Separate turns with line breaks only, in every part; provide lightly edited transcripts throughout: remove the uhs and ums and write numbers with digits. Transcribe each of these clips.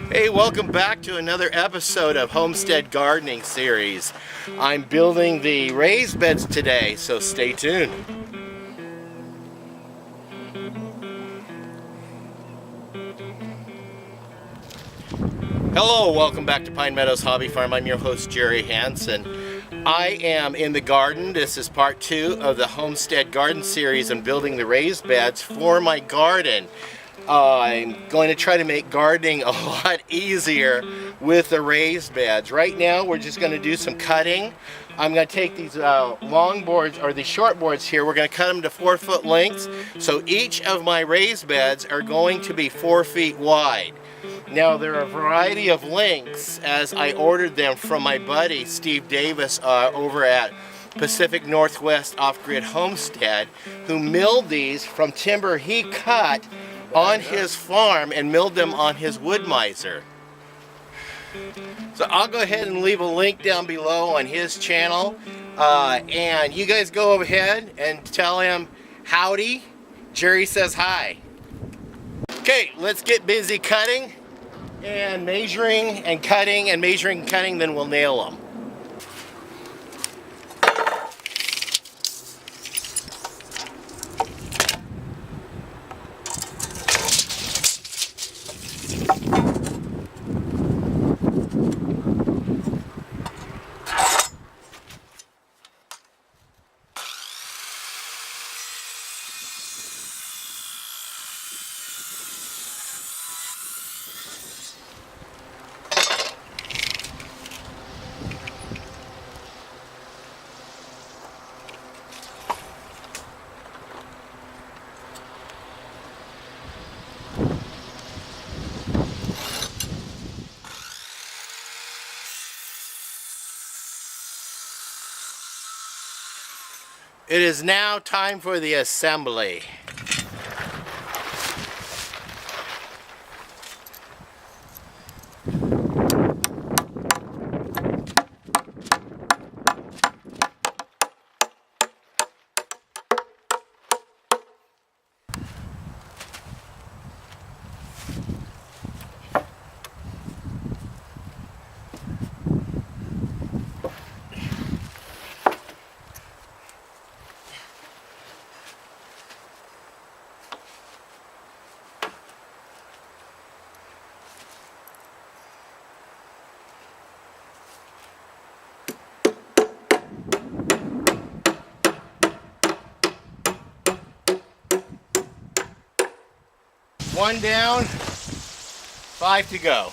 Hey, welcome back to another episode of Homestead Gardening Series. I'm building the raised beds today, so stay tuned. Hello, welcome back to Pine Meadows Hobby Farm. I'm your host, Jerry Hansen. I am in the garden. This is part 2 of the Homestead Garden Series and building the raised beds for my garden. I'm going to try to make gardening a lot easier with the raised beds. Right now we're just going to do some cutting. I'm going to take these long boards, or these short boards here, we're going to cut them to 4-foot lengths. So each of my raised beds are going to be 4 feet wide. Now there are a variety of lengths as I ordered them from my buddy Steve Davis over at Pacific Northwest Off-Grid Homestead, who milled these from timber he cut on his farm and milled them on his wood miser. So I'll go ahead and leave a link down below on his channel, and you guys go ahead and tell him howdy. Jerry says hi. Okay, let's get busy cutting and measuring and cutting and measuring and cutting, then we'll nail them. It is now time for the assembly. One down, 5 to go.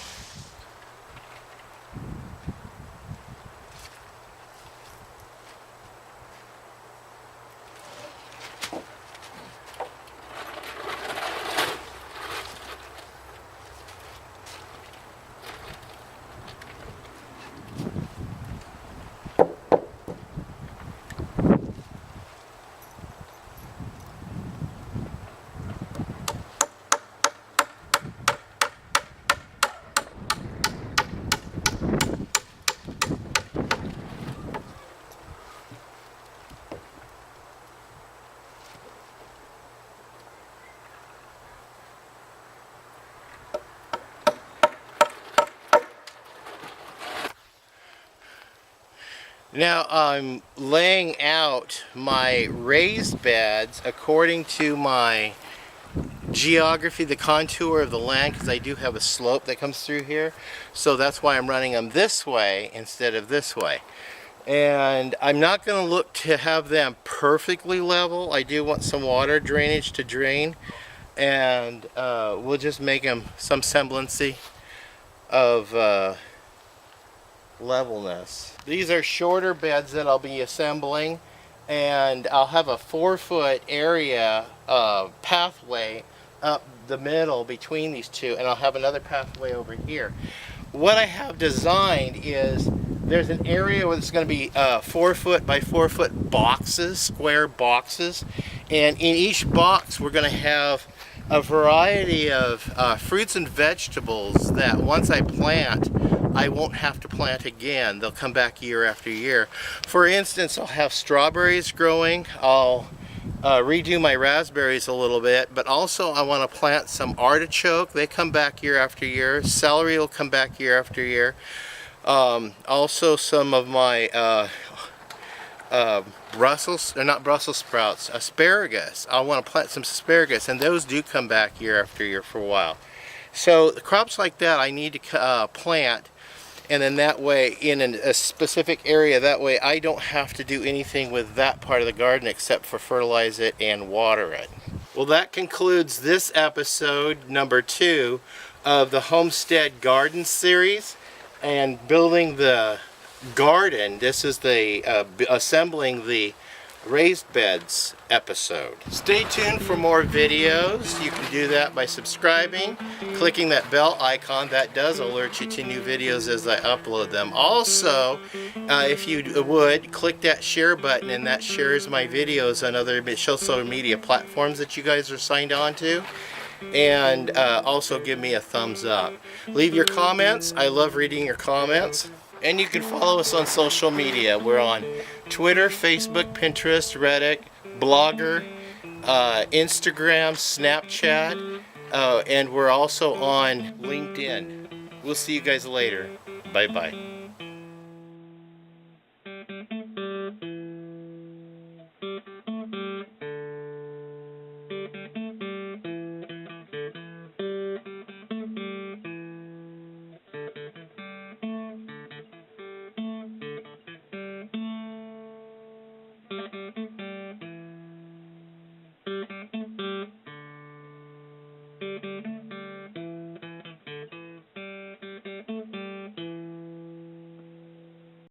Now I'm laying out my raised beds according to my geography, the contour of the land, because I do have a slope that comes through here. So that's why I'm running them this way instead of this way. And I'm not going to look to have them perfectly level. I do want some water drainage to drain. And we'll just make them some semblance of levelness. These are shorter beds that I'll be assembling, and I'll have a 4-foot area pathway up the middle between these two, and I'll have another pathway over here. What I have designed is there's an area where it's going to be 4-foot by 4-foot boxes, square boxes, and in each box we're going to have a variety of fruits and vegetables that once I plant, I won't have to plant again. They'll come back year after year. For instance, I'll have strawberries growing. I'll redo my raspberries a little bit, but also I want to plant some artichoke. They come back year after year. Celery will come back year after year. Also some of my not Brussels sprouts, asparagus. I want to plant some asparagus, and those do come back year after year for a while. So crops like that I need to plant, and then that way in a specific area, that way I don't have to do anything with that part of the garden except for fertilize it and water it. Well, that concludes this episode number 2 of the Homestead Garden series and building the garden. This is the assembling the raised beds episode. Stay tuned for more videos. You can do that by subscribing, clicking that bell icon. That does alert you to new videos as I upload them. Also, if you would, click that share button, and that shares my videos on other social media platforms that you guys are signed on to. And also give me a thumbs up. Leave your comments. I love reading your comments. And you can follow us on social media. We're on Twitter, Facebook, Pinterest, Reddit, Blogger, Instagram, Snapchat, and we're also on LinkedIn. We'll see you guys later. Bye-bye.